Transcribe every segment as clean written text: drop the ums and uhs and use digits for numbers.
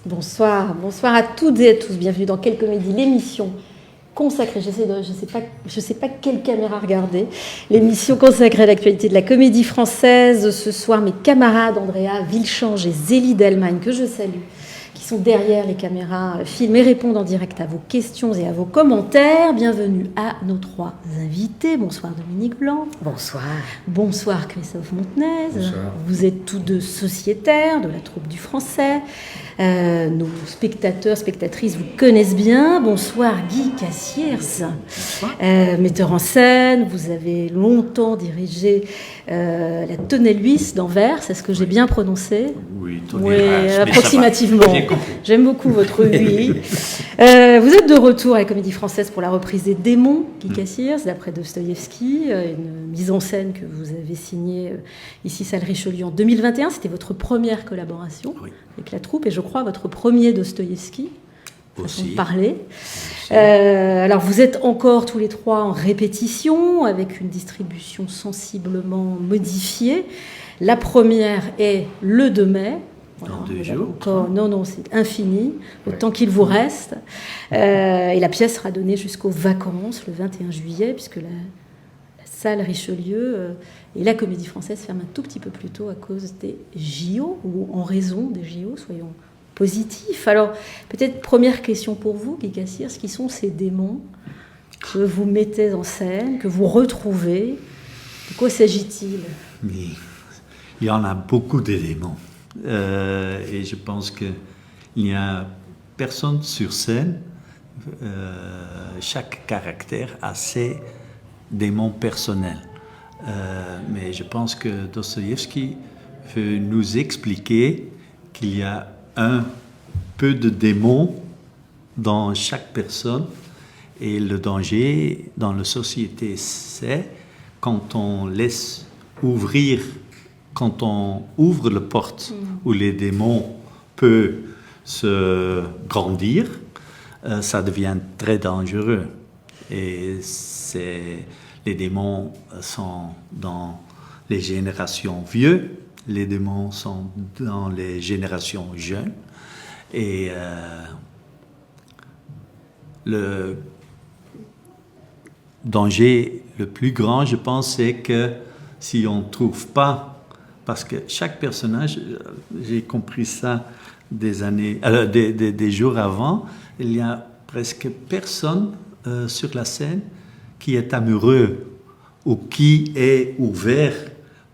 Bonsoir à toutes et à tous. Bienvenue dans Quelle Comédie, l'émission consacrée, je sais pas quelle caméra regarder, l'émission consacrée à l'actualité de la comédie française. Ce soir, mes camarades Andrea Vilchange et Zélie Delmagne, que je salue, qui sont derrière les caméras, filment et répondent en direct à vos questions et à vos commentaires. Bienvenue à nos trois invités. Bonsoir Dominique Blanc. Bonsoir. Bonsoir Christophe Montenez. Bonsoir. Vous êtes tous deux sociétaires de la troupe du Français. Nos spectateurs, spectatrices vous connaissent bien. Bonsoir Guy Cassiers, metteur en scène. Vous avez longtemps dirigé la Tonnelle-Huys d'Anvers. Est-ce que j'ai bien prononcé ? Oui, approximativement. J'aime beaucoup votre oui. Vous êtes de retour à la Comédie Française pour la reprise des Démons, Guy Cassiers, d'après Dostoïevski, une mise en scène que vous avez signée ici, Salle Richelieu, en 2021. C'était votre première collaboration avec la troupe et je crois votre premier Dostoïevski, façon de parler. Alors vous êtes encore tous les trois en répétition avec une distribution sensiblement modifiée. La première est le 2 mai. Dans 2 jours. Non, c'est infini, le temps qu'il vous reste. Et la pièce sera donnée jusqu'aux vacances, le 21 juillet, puisque la salle Richelieu et la Comédie Française ferment un tout petit peu plus tôt à cause des JO, ou en raison des JO, soyons positifs. Alors, peut-être première question pour vous, Guy Cassiers, qui sont ces démons que vous mettez en scène, que vous retrouvez? De quoi s'agit-il? Mais il y en a beaucoup de démons. Et je pense qu'il n'y a personne sur scène. Chaque caractère a ses démons personnels. Mais je pense que Dostoïevski veut nous expliquer qu'il y a un peu de démons dans chaque personne. Et le danger dans la société, c'est quand on laisse ouvrir. Quand on ouvre la porte où les démons peuvent se grandir, ça devient très dangereux. Et les démons sont dans les générations vieux, les démons sont dans les générations jeunes. Et le danger le plus grand, je pense, c'est que si on ne trouve pas. Parce que chaque personnage, j'ai compris ça des jours avant, il y a presque personne sur la scène qui est amoureux ou qui est ouvert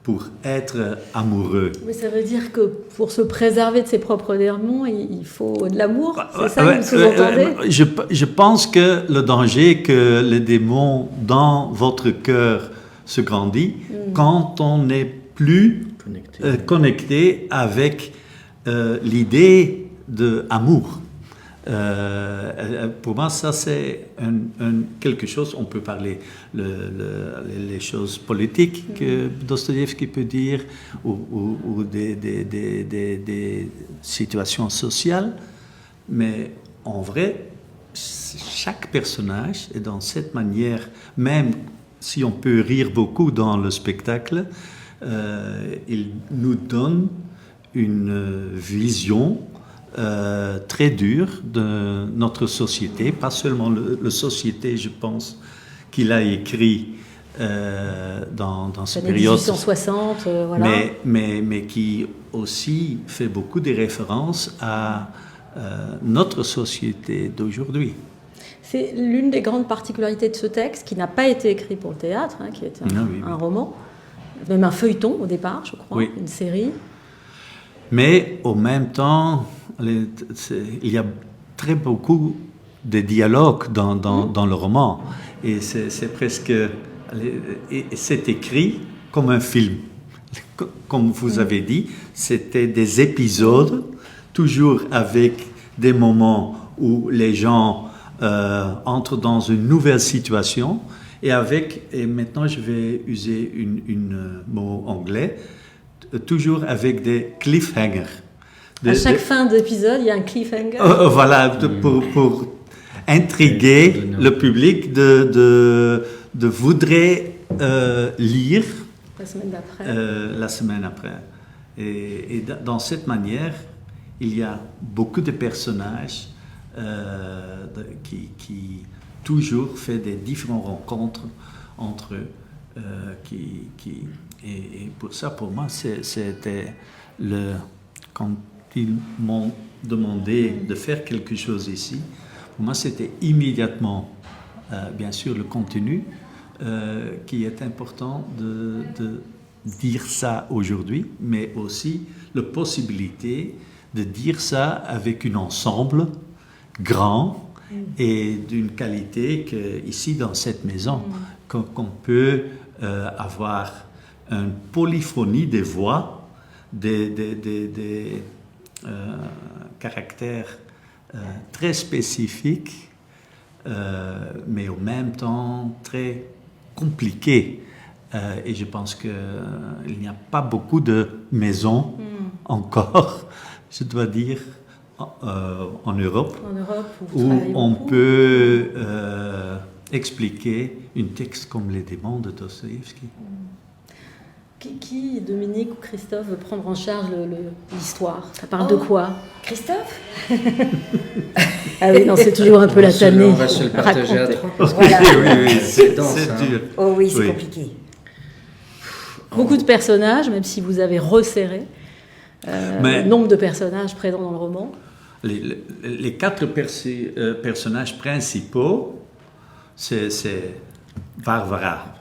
pour être amoureux. Mais ça veut dire que pour se préserver de ses propres démons, il faut de l'amour, c'est ça que vous sous-entendez? Je pense que le danger que le démon dans votre cœur se grandit quand on n'est plus connecté avec l'idée d'amour. Pour moi, ça c'est quelque chose, on peut parler les choses politiques que Dostoïevski peut dire, ou des situations sociales, mais en vrai, chaque personnage est dans cette manière, même si on peut rire beaucoup dans le spectacle, il nous donne une vision très dure de notre société, pas seulement la société, je pense, qu'il a écrit dans cette période. 1860, voilà. Mais qui aussi fait beaucoup de références à notre société d'aujourd'hui. C'est l'une des grandes particularités de ce texte, qui n'a pas été écrit pour le théâtre, qui est un roman. Même un feuilleton au départ, je crois, une série. Mais au même temps, il y a très beaucoup de dialogues dans le roman. Et c'est presque... c'est écrit comme un film. Comme vous avez dit, c'était des épisodes, toujours avec des moments où les gens entrent dans une nouvelle situation. Et maintenant je vais user un mot anglais, toujours avec des cliffhangers. À chaque fin d'épisode, il y a un cliffhanger. Voilà, pour intriguer le public de voudrait lire la semaine d'après. La semaine après. Et dans cette manière, il y a beaucoup de personnages qui toujours fait des différentes rencontres entre eux. Et pour ça, pour moi, c'était quand ils m'ont demandé de faire quelque chose ici, pour moi, c'était immédiatement, bien sûr, le contenu qui est important de dire ça aujourd'hui, mais aussi la possibilité de dire ça avec un ensemble grand et d'une qualité qu'ici, dans cette maison, qu'on peut avoir une polyphonie des voix, des caractères très spécifiques, mais en même temps très compliqués. Et je pense qu'il n'y a pas beaucoup de maisons encore, je dois dire, en Europe, où on peut expliquer un texte comme Les démons de Dostoïevski. Qui, Dominique ou Christophe, veut prendre en charge l'histoire? Ça parle de quoi? Christophe? Ah oui, non, c'est toujours un peu la tannée. On va se le partager à trois. Voilà. Oui, c'est dense. C'est dur. Oh oui, c'est compliqué. Beaucoup de personnages, même si vous avez resserré le nombre de personnages présents dans le roman. Les 4 personnages principaux, c'est Barbara.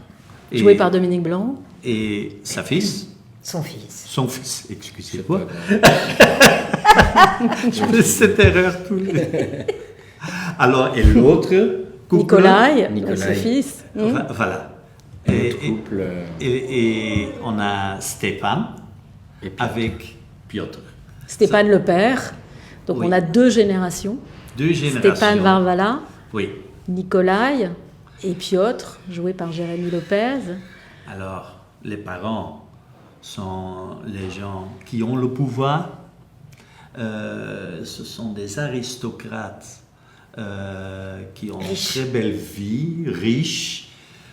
Joué par Dominique Blanc. Et sa fille. Son fils. Son fils, excusez-moi. Je fais cette erreur tous les... Alors, et l'autre couple... Nicolas. Son fils. Voilà. Et on a Stéphane avec Piotr. Stéphane le père. Donc on a 2 générations. 2 générations. Stéphane Varvala. Oui. Nicolas et Piotr, joué par Jérémy Lopez. Alors, les parents sont les gens qui ont le pouvoir. Ce sont des aristocrates qui ont une très belle vie, riches,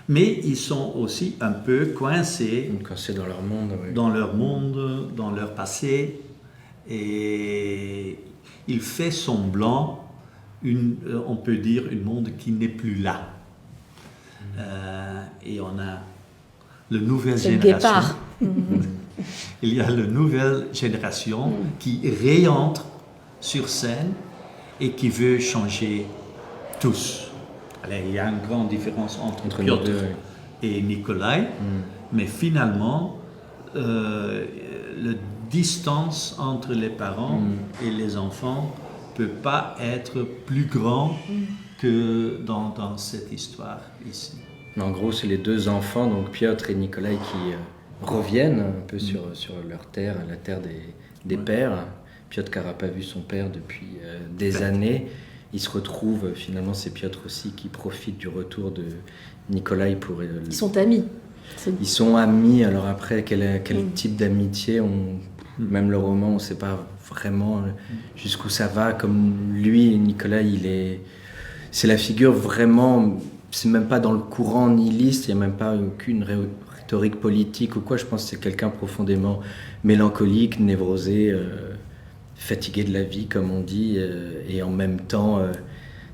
mais ils sont aussi un peu coincés dans leur monde. Oui. Dans leur monde, dans leur passé. Et il fait semblant, on peut dire, un monde qui n'est plus là. Et on a la nouvelle génération. Il y a la nouvelle génération qui réentre sur scène et qui veut changer tous. Alors, il y a une grande différence entre Piotr et Nicolas, mais finalement, la distance entre les parents et les enfants ne peut pas être plus grande que dans cette histoire ici. En gros, c'est les 2 enfants, donc Piotr et Nicolas, qui reviennent un peu sur leur terre, la terre des pères. Piotr qui n'a pas vu son père depuis des années. Il se retrouve, finalement, c'est Piotr aussi qui profite du retour de Nicolas pour... Ils sont amis. Ils sont amis, alors après, quel type d'amitié même le roman, on ne sait pas vraiment jusqu'où ça va. Comme lui, Nicolas, c'est la figure vraiment... C'est même pas dans le courant nihiliste, il n'y a même pas aucune rhétorique politique ou quoi. Je pense que c'est quelqu'un profondément mélancolique, névrosé, fatigué de la vie, comme on dit, et en même temps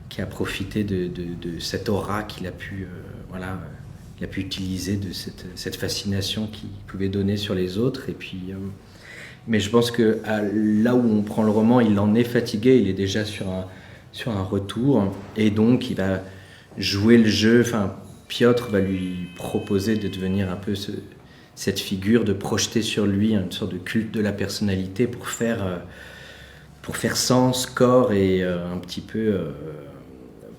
qui a profité de cette aura qu'il a pu, il a pu utiliser, de cette fascination qu'il pouvait donner sur les autres. Et puis, mais je pense que là où on prend le roman, il en est fatigué, il est déjà sur un retour, et donc il va jouer le jeu. Enfin, Piotr va lui proposer de devenir un peu cette figure, de projeter sur lui une sorte de culte de la personnalité pour faire sens, corps et un petit peu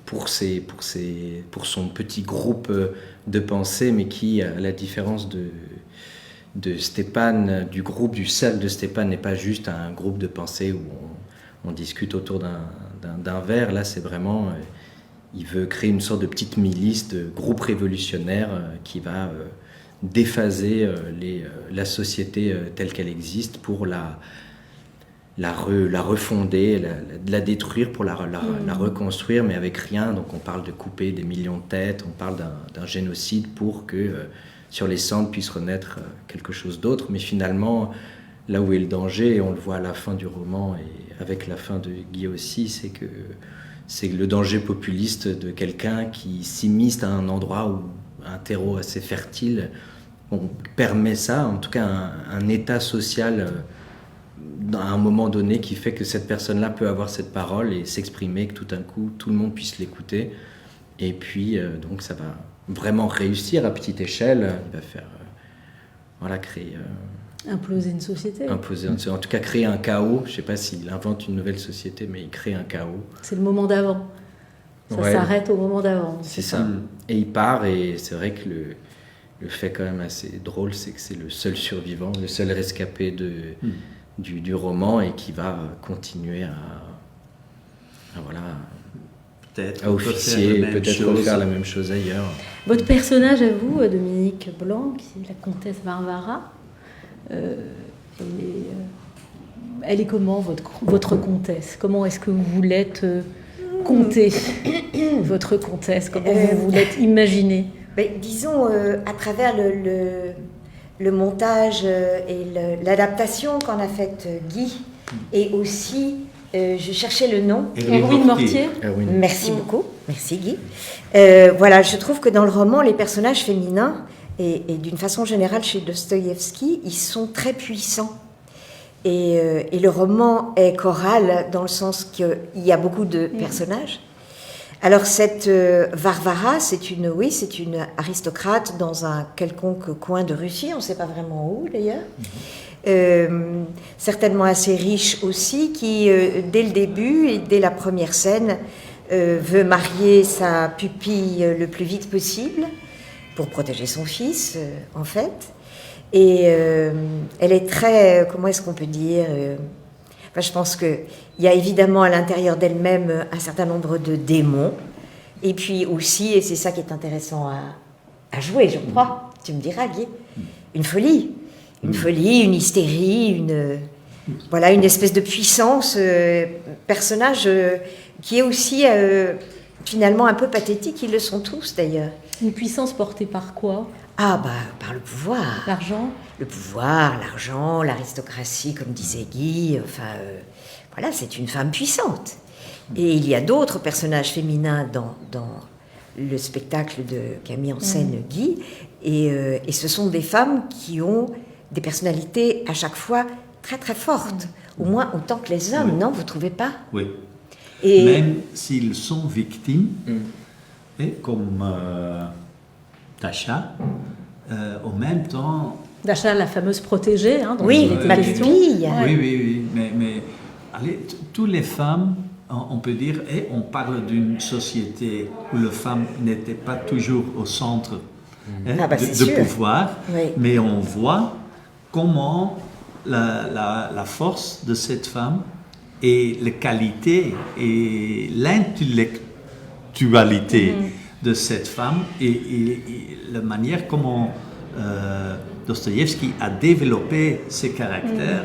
pour son petit groupe de pensée, mais qui, à la différence de Stéphane, du groupe, du cercle de Stéphane, n'est pas juste un groupe de pensée où on discute autour d'un verre. Là, c'est vraiment... il veut créer une sorte de petite milice, de groupe révolutionnaire qui va déphaser la société telle qu'elle existe pour la refonder, la détruire pour la reconstruire, mais avec rien. Donc on parle de couper des millions de têtes, on parle d'un génocide pour que sur les cendres puisse renaître quelque chose d'autre. Mais finalement, là où est le danger, et on le voit à la fin du roman, et avec la fin de Guy aussi, c'est le danger populiste de quelqu'un qui s'immisce à un endroit où un terreau assez fertile, on permet ça, en tout cas un état social à un moment donné qui fait que cette personne-là peut avoir cette parole et s'exprimer, que tout d'un coup tout le monde puisse l'écouter, et puis donc ça va vraiment réussir à petite échelle, il va faire créer... Imploser une société. En tout cas, créer un chaos. Je ne sais pas s'il invente une nouvelle société, mais il crée un chaos. C'est le moment d'avant. Ça s'arrête au moment d'avant. C'est ça. Et il part, et c'est vrai que le fait quand même assez drôle, c'est que c'est le seul survivant, le seul rescapé du roman, et qui va continuer à officier, peut-être faire la même chose ailleurs. Votre personnage à vous, Dominique Blanc, qui est la comtesse Varvara, elle est comment, votre comtesse? Comment est-ce que vous l'êtes comptée, votre comtesse? Comment vous l'êtes imaginée? Disons, à travers le montage et l'adaptation qu'en a faite Guy, et aussi, je cherchais le nom. Erwin Mortier. Merci beaucoup, merci Guy. Voilà, je trouve que dans le roman, les personnages féminins, et d'une façon générale chez Dostoïevski, ils sont très puissants. Et le roman est choral dans le sens qu'il y a beaucoup de personnages. Alors cette Varvara, c'est une aristocrate dans un quelconque coin de Russie, on ne sait pas vraiment où d'ailleurs, certainement assez riche aussi, qui dès le début et dès la première scène veut marier sa pupille le plus vite possible, pour protéger son fils, en fait. Et elle est très, comment est-ce qu'on peut dire, je pense qu'il y a évidemment à l'intérieur d'elle-même un certain nombre de démons, et puis aussi, et c'est ça qui est intéressant à jouer, je crois, tu me diras, Guy, une folie, une hystérie, une espèce de puissance, personnage qui est aussi finalement un peu pathétique, ils le sont tous d'ailleurs. Une puissance portée par quoi? Par le pouvoir. L'argent? Le pouvoir, l'argent, l'aristocratie, comme disait Guy. C'est une femme puissante. Et il y a d'autres personnages féminins dans le spectacle qu'a mis en scène Guy. Et ce sont des femmes qui ont des personnalités à chaque fois très très fortes. Au moins autant que les hommes, non? Vous ne trouvez pas? Oui. Et même s'ils sont victimes, et comme Dasha, en même temps... Dasha, la fameuse protégée, dont il était question. Oui. Mais allez, toutes les femmes, on peut dire, et on parle d'une société où la femme n'était pas toujours au centre de pouvoir, mais on voit comment la force de cette femme et la qualité et l'intellectualité de cette femme et la manière comment Dostoïevski a développé ses caractères.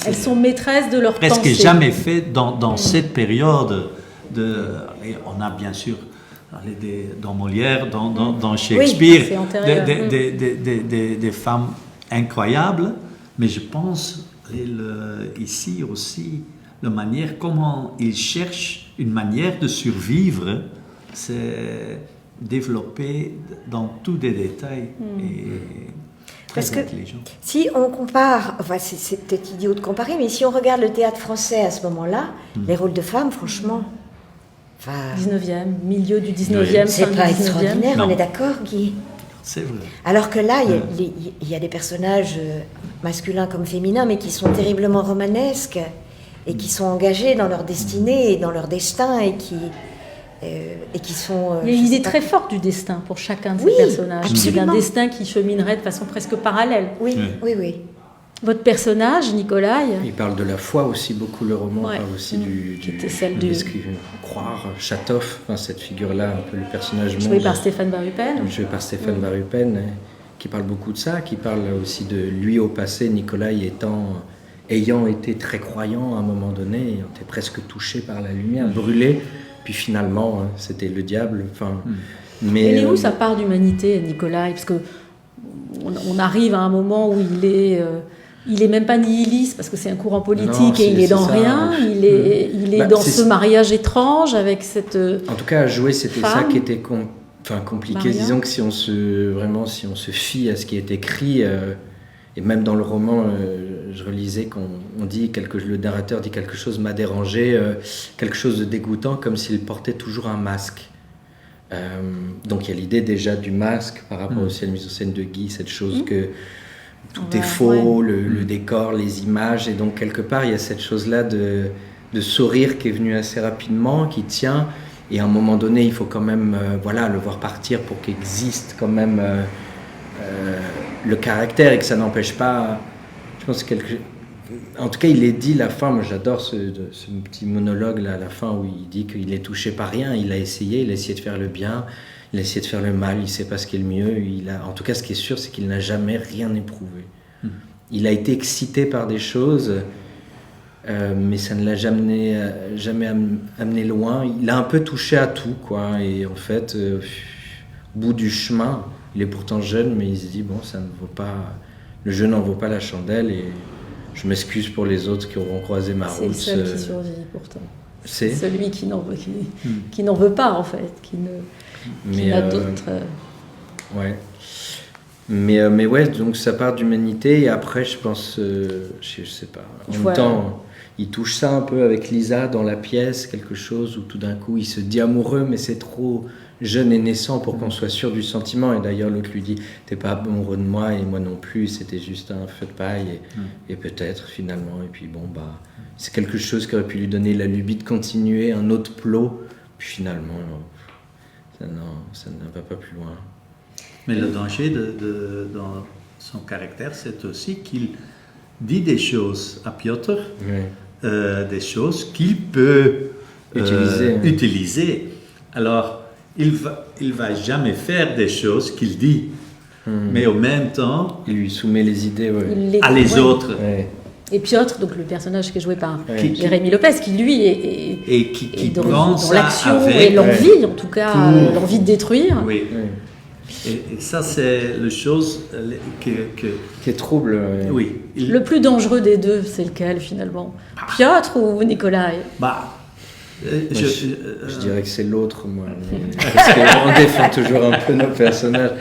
Elles sont maîtresses de leur pensée. Presque jamais fait dans cette période. On a bien sûr dans Molière, dans Shakespeare, des femmes incroyables, mais je pense ici aussi, la manière comment ils cherchent une manière de survivre, c'est développé dans tous les détails et parce très que intelligent. Si on compare, c'est peut-être idiot de comparer, mais si on regarde le théâtre français à ce moment-là, les rôles de femmes, franchement... 19e, milieu du 19e, c'est pas extraordinaire, on est d'accord, Guy? C'est vrai. Alors que là, il y a des personnages masculins comme féminins, mais qui sont terriblement romanesques et qui sont engagés dans leur destinée et dans leur destin et qui sont... Il y a une idée très forte du destin pour chacun de ces personnages. Absolument. C'est un destin qui cheminerait de façon presque parallèle. Oui. Votre personnage, Nikolai... Il parle de la foi aussi beaucoup, le roman parle aussi du croire, Chatov, cette figure-là, un peu le personnage joué par Stéphane Barupen, qui parle beaucoup de ça, qui parle aussi de lui au passé, Nikolai ayant été très croyant à un moment donné, ayant été presque touché par la lumière, brûlé, puis finalement c'était le diable. Mais elle est où sa part d'humanité, Nikolai? Parce que on arrive à un moment où il est Il est même pas nihiliste parce que c'est un courant politique Non, et il est dans ça. rien. Il est dans ce mariage étrange avec cette. En tout cas, à jouer, c'était ça femme. qui était compliqué. Maria. Disons que si on se fie à ce qui est écrit, et même dans le roman, je relisais qu'on dit le narrateur dit quelque chose m'a dérangé, quelque chose de dégoûtant, comme s'il portait toujours un masque. Donc il y a l'idée déjà du masque par rapport aussi à la mise en scène de Guy, cette chose que tout est faux, le décor, les images, et donc quelque part il y a cette chose-là de sourire qui est venue assez rapidement, qui tient, et à un moment donné il faut quand même le voir partir pour qu'existe quand même le caractère, et que ça n'empêche pas, je pense en tout cas il est dit la fin, moi j'adore ce petit monologue là à la fin où il dit qu'il est touché par rien, il a essayé de faire le bien, il a essayé de faire le mal, il sait pas ce qui est le mieux, en tout cas ce qui est sûr c'est qu'il n'a jamais rien éprouvé. Il a été excité par des choses, mais ça ne l'a jamais amené loin. Il a un peu touché à tout, quoi, et en fait au bout du chemin, il est pourtant jeune, mais il se dit bon, ça ne vaut pas, le jeu n'en vaut pas la chandelle, et je m'excuse pour les autres qui auront croisé ma route. C'est le seul qui survit pourtant. C'est celui qui n'en veut pas en fait, qui n'a d'autres. Ouais. Mais ouais, donc ça part d'humanité, et après je pense, je sais pas. En même temps, il touche ça un peu avec Lisa dans la pièce, quelque chose où tout d'un coup il se dit amoureux, mais c'est trop jeune et naissant pour qu'on soit sûr du sentiment. Et d'ailleurs l'autre lui dit t'es pas amoureux de moi et moi non plus, c'était juste un feu de paille, et peut-être finalement, et puis bon c'est quelque chose qui aurait pu lui donner la lubie de continuer un autre plot, puis finalement ça ne va pas plus loin. Mais le danger dans son caractère, c'est aussi qu'il dit des choses à Piotr, des choses qu'il peut utiliser. Alors, il va jamais faire des choses qu'il dit, mais en même temps, il lui soumet les idées à les autres. Ouais. Et Piotr, donc le personnage qui est joué par Jérémy Lopez, qui lui est qui dans prend ça l'action avec et l'envie, en tout cas, l'envie de détruire. Oui. Et ça, c'est la chose qui est trouble. Oui. Le plus dangereux des deux, c'est lequel finalement, Piotr ou Nikolai? Je dirais que c'est l'autre, moi. Parce qu'on défend toujours un peu nos personnages.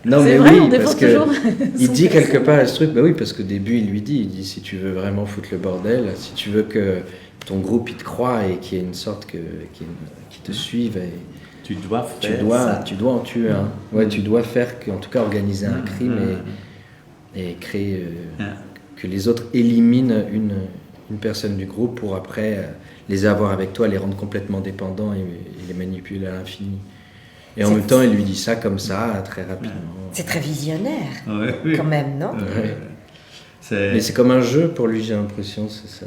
Non, c'est mais vrai, oui, on défend parce que toujours. Il dit quelque part ce truc, oui, parce qu'au début, il dit si tu veux vraiment foutre le bordel, si tu veux que ton groupe il te croie et qu'il y ait une sorte qui te suive, et tu dois en tuer un. Ouais, tu dois faire, en tout cas, organiser un crime et créer que les autres éliminent une personne du groupe pour après les avoir avec toi, les rendre complètement dépendants et les manipuler à l'infini. Et en même temps, il lui dit ça comme ça, très rapidement. C'est très visionnaire, quand même, non ? Mais c'est comme un jeu pour lui, j'ai l'impression, c'est ça.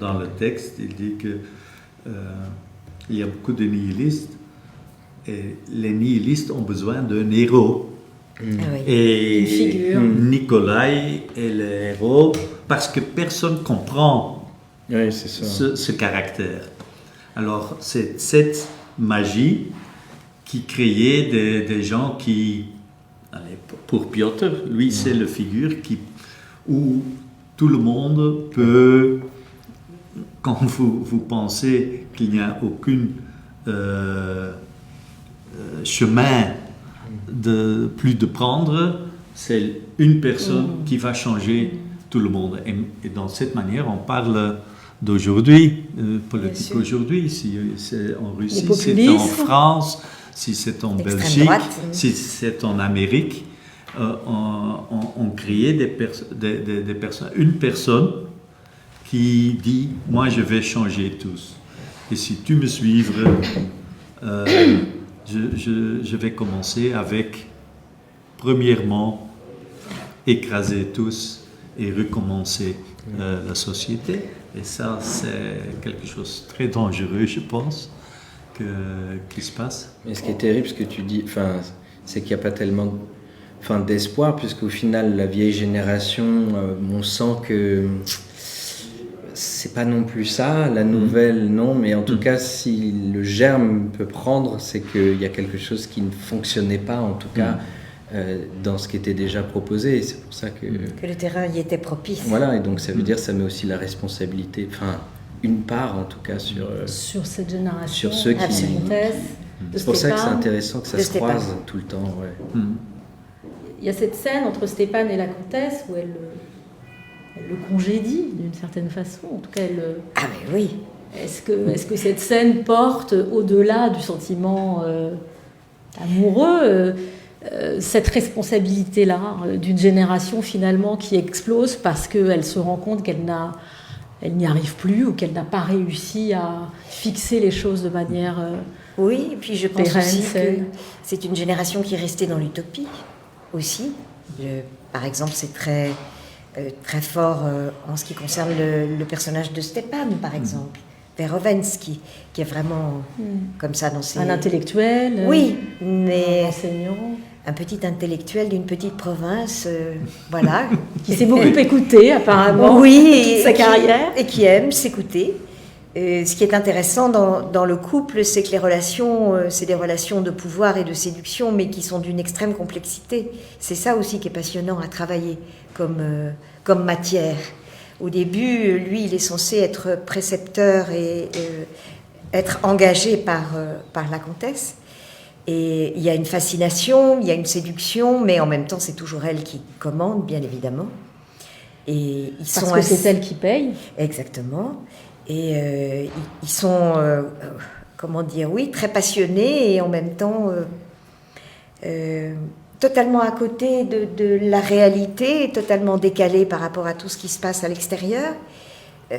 Dans le texte, il dit que il y a beaucoup de nihilistes, et les nihilistes ont besoin d'un héros. Et une figure. Nikolai est le héros parce que personne ne comprend c'est ça. Ce caractère. Alors, c'est cette magie qui créait des gens qui... pour Piotr, lui, c'est la figure où tout le monde peut... Quand vous pensez qu'il n'y a aucun chemin plus de prendre, c'est une personne qui va changer tout le monde. Et dans cette manière, on parle d'aujourd'hui, politique aujourd'hui, si c'est en Russie, si c'est en France, si c'est en Belgique, si c'est en Amérique, on crée des personnes, une personne qui dit « moi je vais changer tous, et si tu me suivras, je vais commencer avec, premièrement, écraser tous et recommencer la société ». Et ça, c'est quelque chose de très dangereux, je pense, qui se passe. Mais ce qui est terrible, ce que tu dis, c'est qu'il n'y a pas tellement d'espoir, puisqu'au final, la vieille génération, on sent que c'est pas non plus ça, la nouvelle, non, mais en tout cas, si le germe peut prendre, c'est qu'il y a quelque chose qui ne fonctionnait pas, en tout cas, dans ce qui était déjà proposé. Et c'est pour ça que le terrain y était propice. Voilà, et donc ça veut dire que ça met aussi la responsabilité, enfin une part en tout cas sur cette génération, sur ceux qui. C'est pour ça que c'est intéressant que ça se croise tout le temps. Ouais. Il y a cette scène entre Stéphane et la comtesse où elle le congédie d'une certaine façon. En tout cas, Ah mais oui. Est-ce que cette scène porte au-delà du sentiment amoureux cette responsabilité-là d'une génération finalement qui explose parce qu'elle se rend compte qu'elle n'y arrive plus ou qu'elle n'a pas réussi à fixer les choses de manière oui, et puis je pense pérenne, aussi que c'est une génération qui est restée dans l'utopie aussi. Par exemple, c'est très, très fort en ce qui concerne le personnage de Stéphane, par exemple. Verhovensky, qui est vraiment comme ça dans ses... Un intellectuel, oui, mais un enseignant. Un petit intellectuel d'une petite province, voilà. Qui s'est beaucoup écouté, apparemment, oui, toute sa carrière. Et qui aime s'écouter. Ce qui est intéressant dans le couple, c'est que les relations, c'est des relations de pouvoir et de séduction, mais qui sont d'une extrême complexité. C'est ça aussi qui est passionnant à travailler comme matière. Au début, lui, il est censé être précepteur et être engagé par la comtesse. Et il y a une fascination, il y a une séduction, mais en même temps, c'est toujours elle qui commande, bien évidemment. Et Parce que c'est elle qui paye. Exactement. Et ils sont, comment dire, oui, très passionnés et en même temps totalement à côté de la réalité, totalement décalés par rapport à tout ce qui se passe à l'extérieur.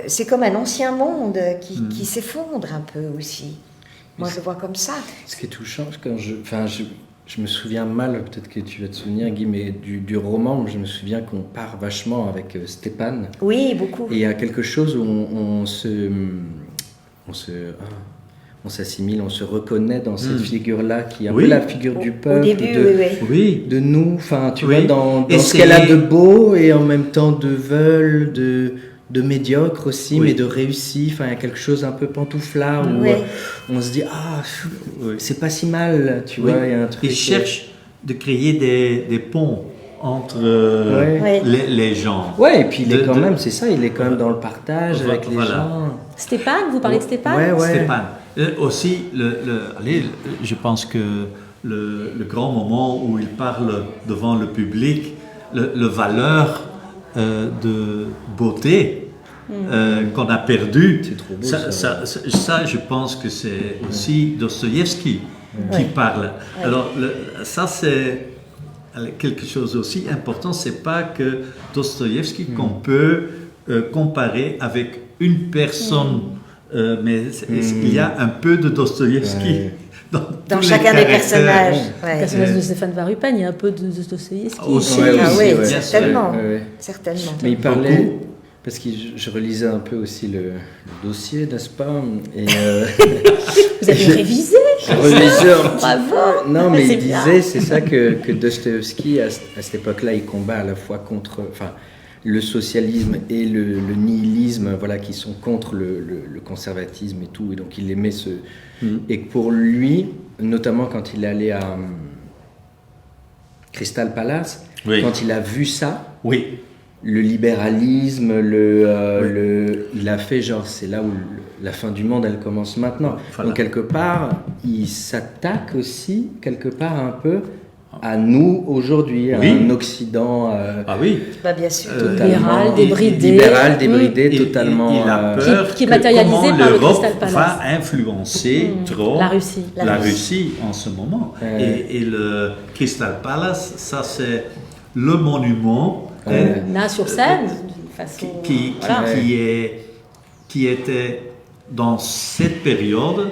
C'est comme un ancien monde qui s'effondre un peu aussi. Moi, je le vois comme ça. Ce qui est touchant, quand je me souviens mal, peut-être que tu vas te souvenir, Guy, mais du roman, je me souviens qu'on part vachement avec Stéphane. Oui, beaucoup. Et il y a quelque chose où on s'assimile, on se reconnaît dans cette figure-là, qui est un peu la figure du peuple, au début, de nous, enfin, tu vois, dans ce qu'elle a de beau et en même temps de veule, de médiocre aussi, mais de réussi. Enfin, il y a quelque chose un peu pantouflard où on se dit c'est pas si mal, tu vois. Il y a un truc. Il cherche de créer des ponts entre les gens. Ouais, et puis il est quand même, c'est ça, il est quand même dans le partage avec les gens. Stéphane, vous parlez de Stéphane? Ouais. Stéphane. Aussi, je pense que le grand moment où il parle devant le public, le valeur de beauté qu'on a perdu. C'est trop beau, ça, je pense que c'est aussi Dostoïevski qui parle. Ouais. Alors, ça, c'est quelque chose aussi important. C'est pas que Dostoïevski qu'on peut comparer avec une personne, mais il y a un peu de Dostoïevski. Dans chacun des personnages. Le personnage de Stéphane Varupen, il y a un peu de Dostoïevski. Aussi, certainement. Certainement. Mais il parlait, parce que je relisais un peu aussi le dossier, n'est-ce pas? Et vous avez révisé? Bravo. Non, mais il disait, c'est ça que Dostoïevski, à cette époque-là, il combat à la fois contre le socialisme et le nihilisme, voilà, qui sont contre le conservatisme et tout. Et donc il aimait et pour lui, notamment quand il est allé à Crystal Palace, quand il a vu ça, le libéralisme, il a fait genre, c'est là où la fin du monde, elle commence maintenant. Voilà. Donc quelque part, il s'attaque aussi, quelque part un peu, à nous aujourd'hui, à un Occident bien sûr. libéral, débridé, totalement. Il a peur qui est matérialisé par le Crystal Palace. Va influencer trop la Russie en ce moment. Et le Crystal Palace, ça c'est le monument là sur scène, d'une façon qui était dans cette période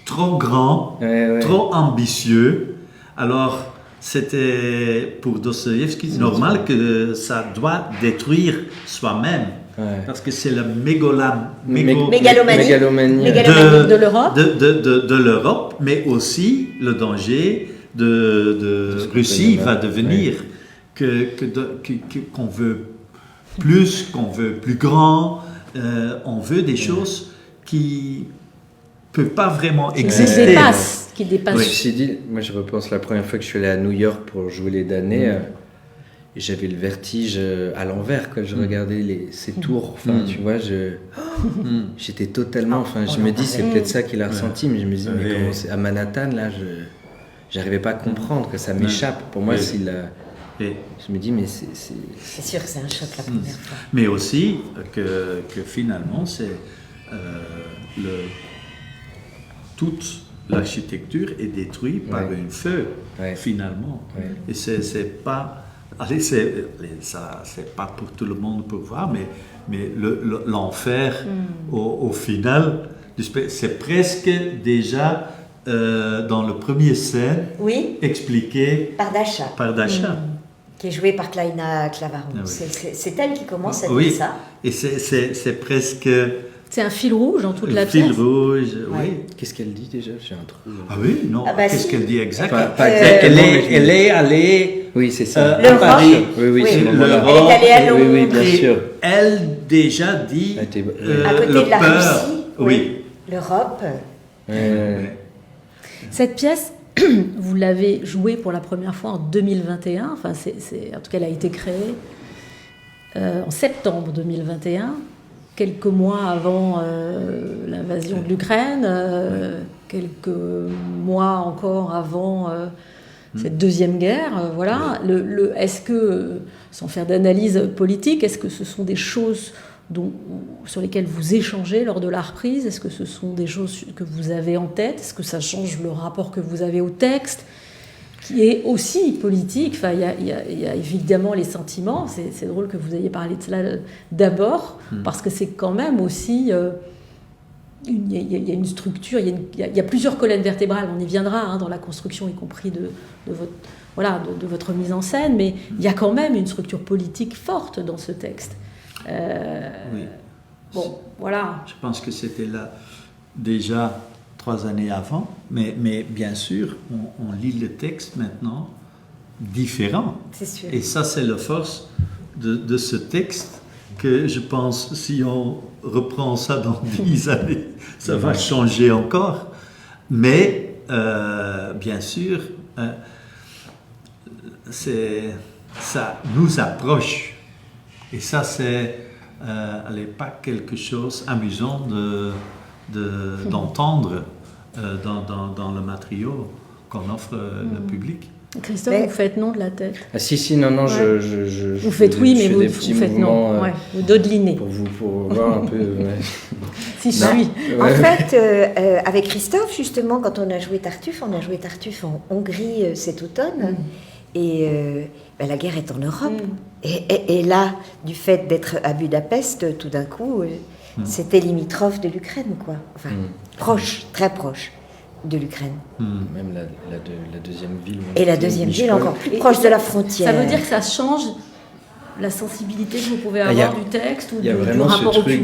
trop grand, trop ambitieux. Alors c'était pour Dostoïevski normal que ça doit détruire soi-même. Parce que c'est la mégalomanie de l'Europe. De l'Europe, mais aussi le danger de Russie va devenir qu'on veut plus, qu'on veut plus grand, on veut des choses qui ne peuvent pas vraiment exister. qui dépasse. Ceci dit, moi je repense la première fois que je suis allé à New York pour jouer les damnés, et j'avais le vertige à l'envers quand je regardais ces tours. Enfin, tu vois, j'étais totalement. Enfin, je me dis, c'est peut-être ça qu'il a ressenti, mais je me dis, mais comment c'est à Manhattan là, j'arrivais pas à comprendre que ça m'échappe. Pour moi, s'il a. Je me dis, mais c'est... C'est sûr que c'est un choc la première fois. Mais aussi que finalement, c'est toute l'architecture est détruite par un feu, finalement. Ouais. Et c'est pas... Allez, c'est pas pour tout le monde pour voir, mais l'enfer, au final, c'est presque déjà dans le premier scène expliqué par Dasha. Qui est jouée par Klaina Clavaron. Ah oui. C'est elle qui commence à dire ça. Et c'est presque... C'est un fil rouge dans toute la fil pièce. rouge, oui. Qu'est-ce qu'elle dit déjà? J'ai un trou. Ah oui, non. Qu'est-ce qu'elle dit exactement? Pas exactement. Elle est allée... Oui, c'est ça. Le à Paris. Oui, c'est Elle est allée à Londres. Oui, bien sûr. Elle déjà dit à côté de la Russie. Oui. L'Europe. Cette pièce, vous l'avez jouée pour la première fois en 2021. Enfin, en tout cas, elle a été créée en septembre 2021, quelques mois avant l'invasion de l'Ukraine, quelques mois encore avant cette deuxième guerre. Voilà. Est-ce que, sans faire d'analyse politique, est-ce que ce sont des choses sur lesquelles vous échangez lors de la reprise? Est-ce que ce sont des choses que vous avez en tête? Est-ce que ça change le rapport que vous avez au texte, qui est aussi politique? Enfin, il y a évidemment les sentiments. C'est drôle que vous ayez parlé de cela d'abord, parce que c'est quand même aussi... Il y a une structure, il y a plusieurs colonnes vertébrales, on y viendra dans la construction, y compris de votre mise en scène, mais il y a quand même une structure politique forte dans ce texte. Oui. Bon, voilà. Je pense que c'était là déjà 3 années avant, mais bien sûr, on lit le texte maintenant différent. C'est sûr. Et ça, c'est la force de ce texte, que je pense, si on reprend ça dans 10 années, ça va changer encore. Mais, bien sûr, ça nous approche. Et ça, c'est pas quelque chose amusant d'entendre dans le matériau qu'on offre le public. Christophe, vous faites non de la tête. Ah si, non, vous faites oui, mais vous faites non. Vous dodelinez. Pour voir un peu... Si je suis. En fait, avec Christophe, justement, quand on a joué Tartuffe en Hongrie cet automne. Et la guerre est en Europe. Et là, du fait d'être à Budapest, tout d'un coup, c'était limitrophe de l'Ukraine, quoi. Enfin, proche, très proche de l'Ukraine. Même la deuxième ville. Et la deuxième ville encore plus proche de la frontière. Ça veut dire que ça change la sensibilité que vous pouvez avoir du texte ou du rapport au public. Il y a vraiment ce truc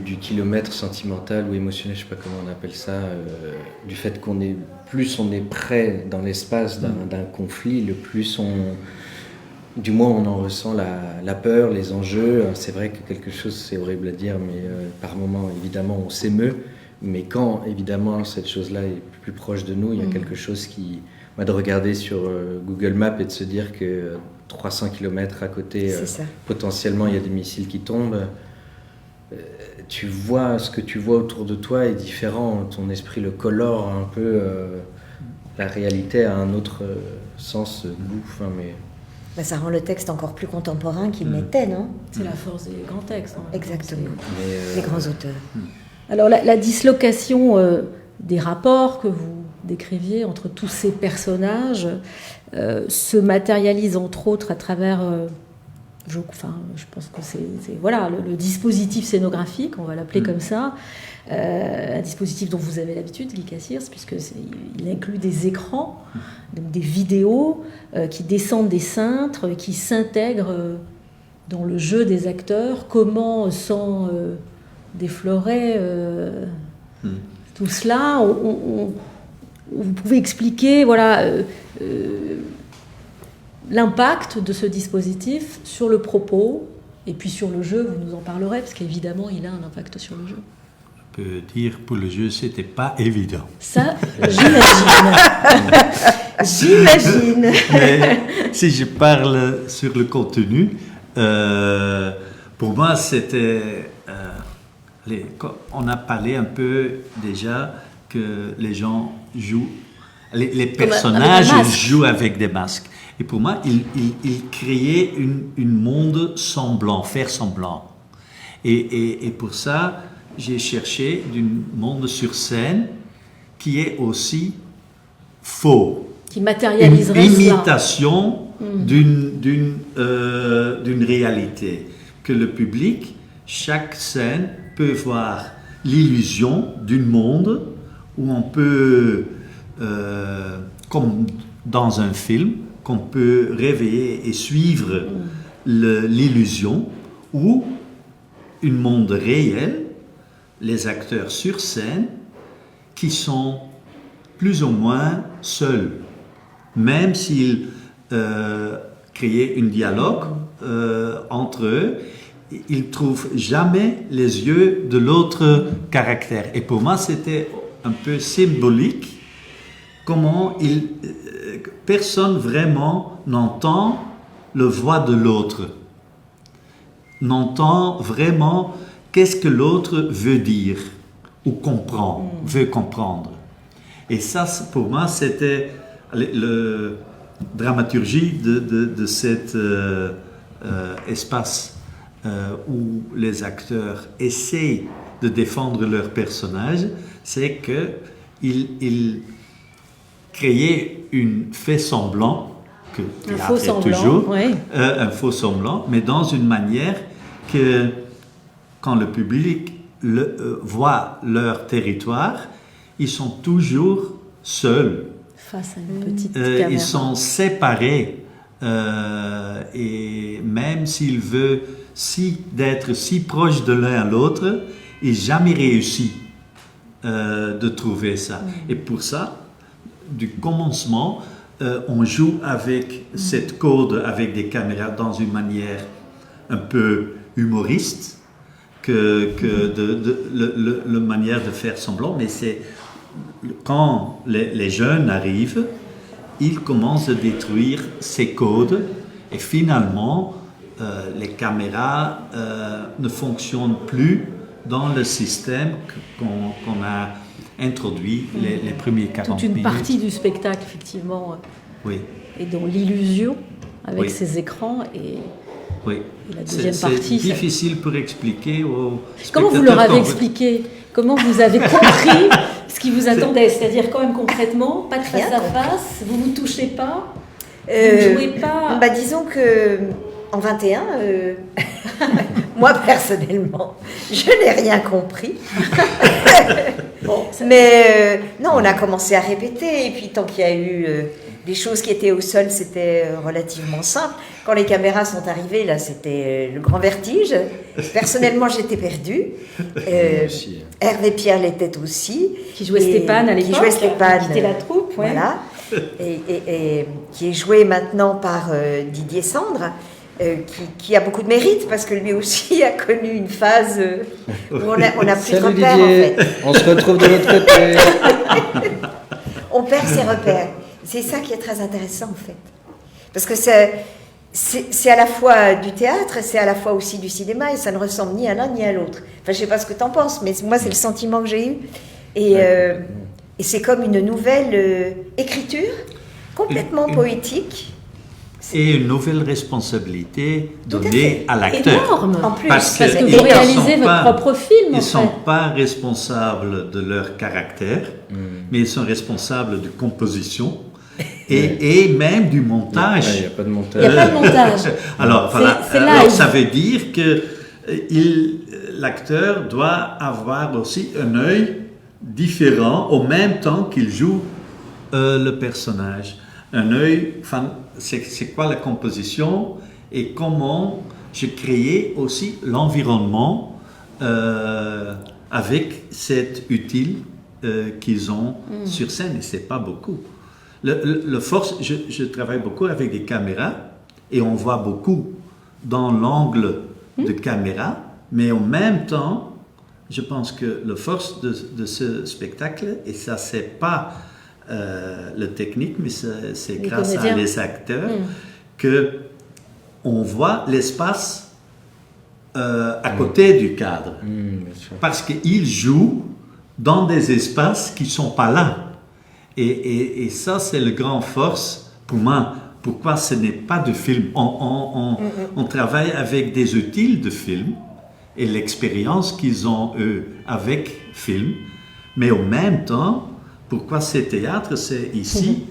du kilomètre sentimental ou émotionnel, je ne sais pas comment on appelle ça, du fait plus on est près dans l'espace d'un conflit, le plus du moins on en ressent la peur, les enjeux. C'est vrai que quelque chose, c'est horrible à dire, mais par moments, évidemment, on s'émeut. Mais quand, évidemment, cette chose-là est plus proche de nous, il y a quelque chose de regarder sur Google Maps et de se dire que 300 km à côté, potentiellement, il y a des missiles qui tombent. Tu vois, ce que tu vois autour de toi est différent. Ton esprit le colore un peu. La réalité a un autre sens, goût. Ça rend le texte encore plus contemporain qu'il n'était, non? C'est la force des grands textes. Exactement. Les grands auteurs. Alors la dislocation des rapports que vous décriviez entre tous ces personnages se matérialise entre autres à travers, je pense que c'est le dispositif scénographique, on va l'appeler comme ça, un dispositif dont vous avez l'habitude, Guy Cassirs, puisqu'il inclut des écrans, donc des vidéos qui descendent des cintres, qui s'intègrent dans le jeu des acteurs, comment sans déflorer tout cela. Vous pouvez expliquer l'impact de ce dispositif sur le propos et puis sur le jeu, vous nous en parlerez, parce qu'évidemment, il a un impact sur le jeu. peux dire pour le jeu, c'était pas évident. Ça, j'imagine. J'imagine. Mais si je parle sur le contenu, pour moi, c'était... on a parlé un peu déjà que les gens jouent, les personnages jouent avec des masques. Et pour moi, ils créaient une monde semblant, faire semblant. Et pour ça, j'ai cherché un monde sur scène qui est aussi faux. Qui matérialiserait une imitation d'une réalité. Que le public, chaque scène, peut voir l'illusion d'un monde où on peut, comme dans un film, qu'on peut réveiller et suivre l'illusion, ou un monde réel, les acteurs sur scène, qui sont plus ou moins seuls, même s'ils créaient un dialogue entre eux, ils ne trouvent jamais les yeux de l'autre caractère. Et pour moi, c'était un peu symbolique comment personne vraiment n'entend la voix de l'autre, n'entend vraiment qu'est-ce que l'autre veut dire ou veut comprendre. Et ça, pour moi, c'était la dramaturgie de cet espace où les acteurs essaient de défendre leur personnage, c'est qu'ils créaient un fait semblant, un faux semblant, un faux semblant, mais dans une manière que quand le public voit leur territoire, ils sont toujours seuls. Face à une petite caméra. Ils sont séparés. Et même s'il veut d'être si proche de l'un à l'autre, il n'a jamais réussi de trouver ça. Et pour ça, du commencement, on joue avec cette code, avec des caméras dans une manière un peu humoriste, la manière de faire semblant, mais c'est quand les jeunes arrivent, ils commencent à détruire ces codes et finalement les caméras ne fonctionnent plus dans le système qu'on a introduit les premiers 40 minutes. Toute une partie du spectacle, effectivement, oui. est dans l'illusion avec oui. ces écrans et... Oui. Et la deuxième partie, c'est difficile pour expliquer aux spectateurs. Comment vous leur avez expliqué? Comment vous avez compris ce qui vous attendait? C'est-à-dire quand même concrètement, pas de face à face, vous ne touchez pas, vous ne jouez pas. Disons que en 21, moi personnellement, je n'ai rien compris. Bon, mais non, on a commencé à répéter et puis tant qu'il y a eu des choses qui étaient au sol, c'était relativement simple. Quand les caméras sont arrivées, là, c'était le grand vertige. Personnellement, j'étais perdue. Hervé Pierre l'était aussi. Qui jouait Stéphane à l'époque. Qui jouait Stéphane. Qui quittait la troupe, ouais. Voilà. Et qui est joué maintenant par Didier Sandre, qui a beaucoup de mérite parce que lui aussi a connu une phase où on a plus de repères, en fait. On se retrouve de l'autre côté. On perd ses repères. C'est ça qui est très intéressant, en fait. Parce que c'est à la fois du théâtre, c'est à la fois aussi du cinéma, et ça ne ressemble ni à l'un ni à l'autre. Enfin, je ne sais pas ce que tu en penses, mais moi, c'est le sentiment que j'ai eu. Et c'est comme une nouvelle écriture, complètement poétique. Et une nouvelle responsabilité donnée à l'acteur. Énorme, en plus, parce que vous réalisez votre propre film. Ils ne sont pas responsables de leur caractère, mais ils sont responsables de composition. Et même du montage. Il n'y a pas de montage. Il n'y a pas de montage. Alors, voilà. Alors, ça veut dire que l'acteur doit avoir aussi un œil différent au même temps qu'il joue le personnage. Un œil, c'est quoi la composition et comment je créais aussi l'environnement avec cet outil qu'ils ont sur scène. Et c'est pas beaucoup. Le force, je travaille beaucoup avec des caméras et on voit beaucoup dans l'angle de caméra, mais en même temps, je pense que la force de ce spectacle, et ça c'est pas le technique, mais c'est grâce à les acteurs, que on voit l'espace à côté du cadre. Parce qu'ils jouent dans des espaces qui ne sont pas là. Et ça, c'est la grande force pour moi. Pourquoi ce n'est pas de film. On travaille avec des outils de film et l'expérience qu'ils ont, eux, avec film. Mais en même temps, pourquoi c'est théâtre, c'est ici,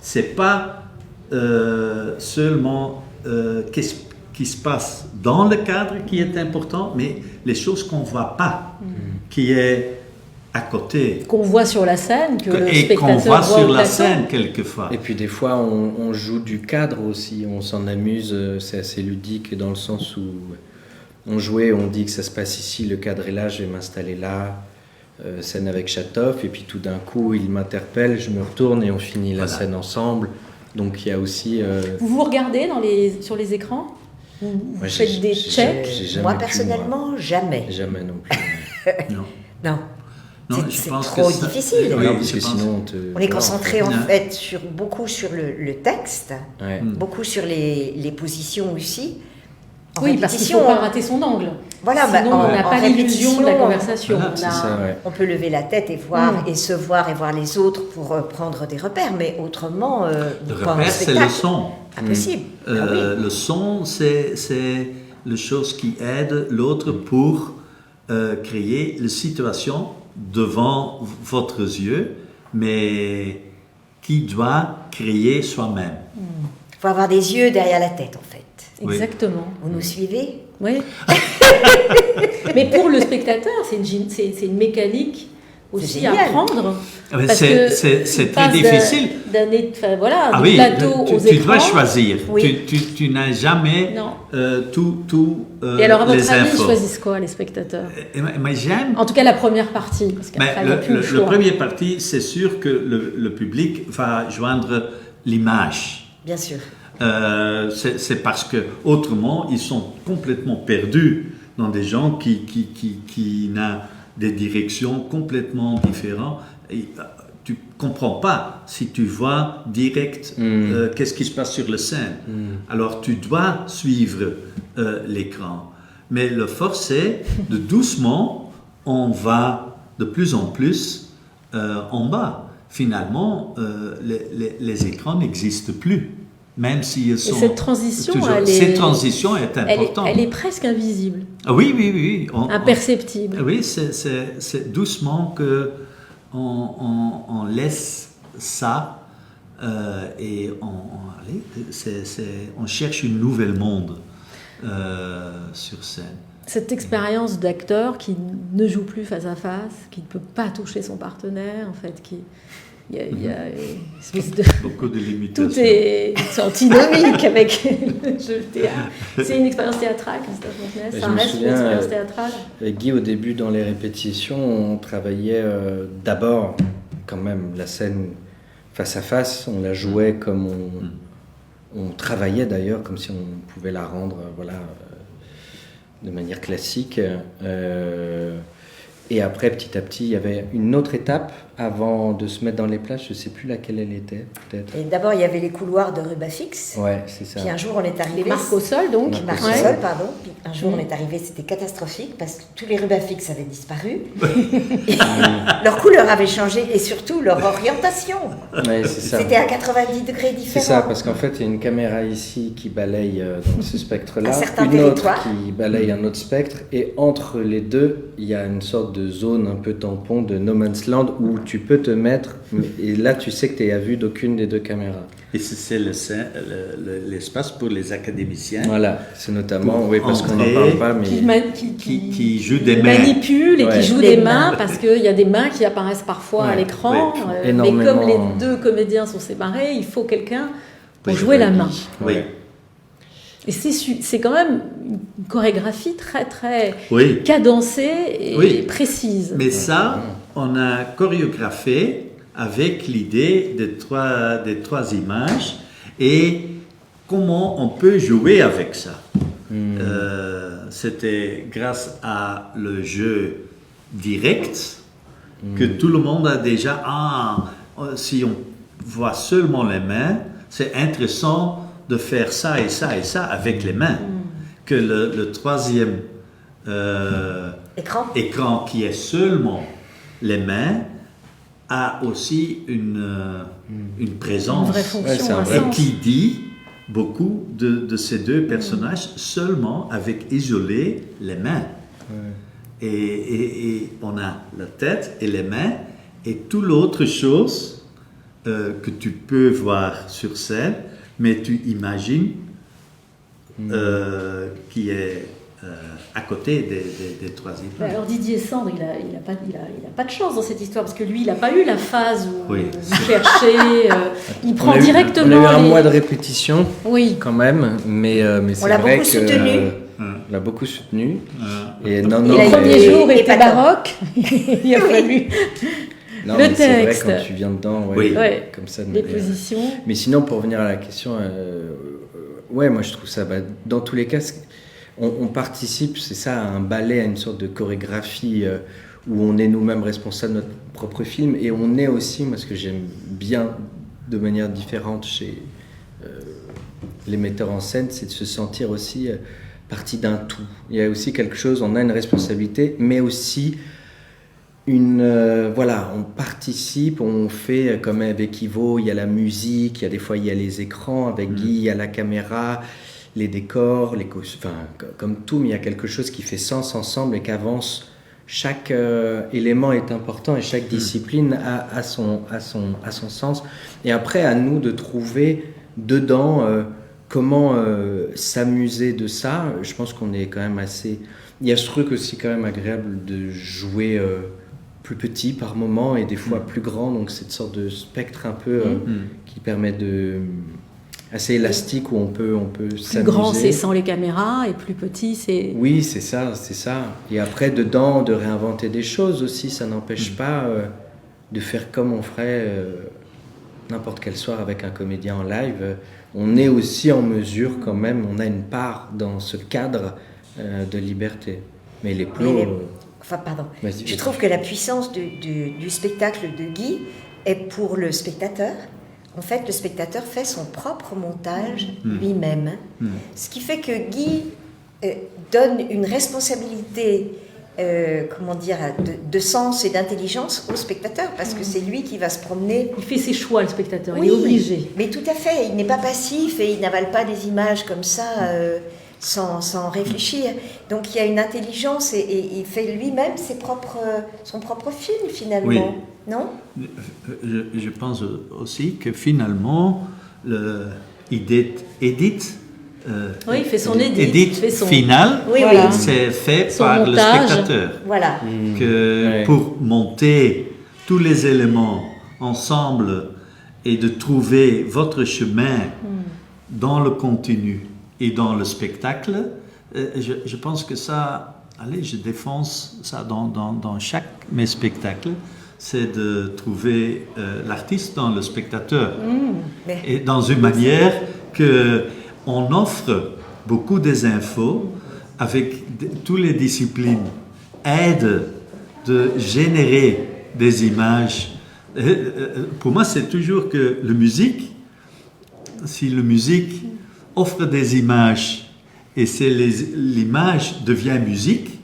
c'est pas seulement qu'est-ce qui se passe dans le cadre qui est important, mais les choses qu'on ne voit pas, qui est à côté. Qu'on voit sur la scène, que le et spectateur qu'on voit sur au la plateau. scène quelquefois. Et puis des fois, on joue du cadre aussi, on s'en amuse, c'est assez ludique dans le sens où on jouait, on dit que ça se passe ici, le cadre est là, je vais m'installer là, scène avec Chatov, et puis tout d'un coup, il m'interpelle, je me retourne et on finit la scène ensemble. Donc il y a aussi... Vous vous regardez sur les écrans? Vous faites des checks? Moi, personnellement, jamais. Jamais non plus. Non. Non, C'est je pense trop que ça- difficile. Oui, Non, parce je que pense- sinon On est concentré en Ouais. fait beaucoup sur le texte, Ouais. beaucoup sur les positions aussi. En Oui, parce qu'il ne répétition, faut pas rater son angle. Voilà, Sinon, bah, on n'a en pas l'illusion de la répétition, conversation. voilà, On C'est a- ça, ouais. on peut lever la tête et voir, et se voir et voir les autres pour prendre des repères, mais autrement, Le pas un repère, c'est spectacle. le son. Impossible. Ah oui. Le son, c'est la chose qui aide l'autre pour créer la situation devant votre yeux, mais qui doit créer soi-même. Il faut avoir des yeux derrière la tête, en fait. Oui. Exactement. Vous nous suivez? Oui. Mais pour le spectateur, c'est une mécanique aussi à génial. apprendre. Ah, mais Parce c'est- que c'est il très passe difficile. Voilà, Ah du oui, plateau aux tu écrans. dois choisir. Oui. Tu n'as jamais Non. tout Et alors, à les votre avis, ils infos. choisissent quoi, les spectateurs? Mais j'aime. En tout cas, la première partie. Parce Mais qu'après, il n'y a plus le le choix. premier parti, c'est sûr que le public va joindre l'image. Bien sûr. C'est parce que autrement ils sont complètement perdus dans des gens qui n'ont des directions complètement différentes. Et, tu comprends pas si tu vois direct qu'est-ce qui se passe sur la scène. Alors tu dois suivre l'écran. Mais le force c'est de doucement, on va de plus en plus en bas. Finalement, les écrans n'existent plus. Même si ils sont cette transition, toujours- elle est- cette transition est importante. Elle est presque invisible, Ah oui, oui, oui. imperceptible. Oui, c'est doucement que on laisse ça et on cherche une nouvelle monde sur scène. Cette expérience d'acteur qui ne joue plus face à face, qui ne peut pas toucher son partenaire, en fait, il y a une espèce de... Beaucoup de limitations. Tout est antinomique avec le jeu de théâtre. C'est une expérience théâtrale, Christophe Montenay. Et Ça je me reste une souviens, expérience théâtrale. Avec Guy, au début, dans les répétitions, on travaillait d'abord, quand même, la scène face à face. On la jouait comme on travaillait d'ailleurs, comme si on pouvait la rendre de manière classique. Et après, petit à petit, il y avait une autre étape avant de se mettre dans les places. Je ne sais plus laquelle elle était, peut-être. Et d'abord, il y avait les couloirs de Rubafix. Ouais, c'est ça. Puis un jour, on est arrivé. Les marques au sol, donc. Marques Marc Ouais. au sol, pardon. Puis un jour, on est arrivé, c'était catastrophique parce que tous les Rubafix avaient disparu. Et leur couleur avait changé et surtout leur orientation. Ouais, c'est ça. C'était à 90 degrés C'est différents. ça, parce qu'en fait, il y a une caméra ici qui balaye dans ce spectre-là, Un certain une autre territoire. qui balaye un autre spectre, et entre les deux, il y a une sorte de zone un peu tampon de no man's land où tu peux te mettre, et là, tu sais que tu es à vue d'aucune des deux caméras. Et c'est l'espace pour les académiciens Voilà, c'est notamment, Pour oui, parce qu'on n'en entrer, parle pas, mais qui jouent des mains. manipulent et Ouais. qui jouent Des des mains, mains. parce qu'il y a des mains qui apparaissent parfois à Ouais. l'écran. Oui. Mais Énormément. comme les deux comédiens sont séparés, il faut quelqu'un pour Oui, jouer la main. Oui, Et c'est quand même une chorégraphie très très oui. cadencée et Oui. précise. Mais ça, on a chorégraphié avec l'idée des trois images et comment on peut jouer avec ça. C'était grâce à le jeu direct que tout le monde a déjà. Si on voit seulement les mains, c'est intéressant de faire ça et ça et ça avec les mains. Que le troisième écran qui est seulement les mains a aussi une présence. Une vraie fonction, et qui dit beaucoup de ces deux personnages seulement avec isolé les mains. Et on a la tête et les mains et toute l'autre chose que tu peux voir sur scène, mais tu imagines qui est à côté des trois écrans. Alors Didier Sandre, il a pas de chance dans cette histoire, parce que lui, il n'a pas eu la phase où vous cherchez, il prend directement... On a eu un mois de répétition, quand même, mais c'est vrai on l'a beaucoup soutenu. Et le premier jour était baroque, il a fallu... Non, le texte. C'est vrai, quand tu viens dedans, comme ça. Les positions. Mais sinon, pour revenir à la question, moi je trouve ça, dans tous les cas, on participe, c'est ça, à un ballet, à une sorte de chorégraphie où on est nous-mêmes responsables de notre propre film, et on est aussi, moi ce que j'aime bien de manière différente chez les metteurs en scène, c'est de se sentir aussi partie d'un tout. Il y a aussi quelque chose, on a une responsabilité, mais aussi on participe, on fait comme avec Ivo, il y a la musique, il y a les écrans, avec Guy, il y a la caméra, les décors, comme tout, mais il y a quelque chose qui fait sens ensemble et qu'avance. Chaque élément est important et chaque discipline a son sens. Et après, à nous de trouver dedans comment s'amuser de ça. Je pense qu'on est quand même assez... Il y a ce truc aussi quand même agréable de jouer plus petit par moment et des fois plus grand, donc cette sorte de spectre un peu qui permet de... assez élastique où on peut s'amuser. Plus grand, c'est sans les caméras, et plus petit, c'est... Oui, c'est ça. Et après, dedans, de réinventer des choses aussi, ça n'empêche pas de faire comme on ferait n'importe quel soir avec un comédien en live. On est aussi en mesure quand même, on a une part dans ce cadre de liberté. Mais les plots... Je trouve que la puissance du spectacle de Guy est pour le spectateur. En fait, le spectateur fait son propre montage lui-même. Ce qui fait que Guy donne une responsabilité de sens et d'intelligence au spectateur, parce que c'est lui qui va se promener. Il fait ses choix, le spectateur, il est obligé. Mais tout à fait, il n'est pas passif et il n'avale pas des images comme ça sans réfléchir. Donc il y a une intelligence et il fait lui-même son propre film finalement. Non ? Je pense aussi que finalement, il fait son edit final, c'est fait par le spectateur. Voilà. Pour monter tous les éléments ensemble et de trouver votre chemin dans le contenu et dans le spectacle, je pense que ça, je défonce ça dans chaque mes spectacles, c'est de trouver l'artiste dans le spectateur. Et dans une manière qu'on offre beaucoup des infos avec toutes les disciplines, aide de générer des images. Pour moi, c'est toujours que si la musique offre des images et l'image devient musique,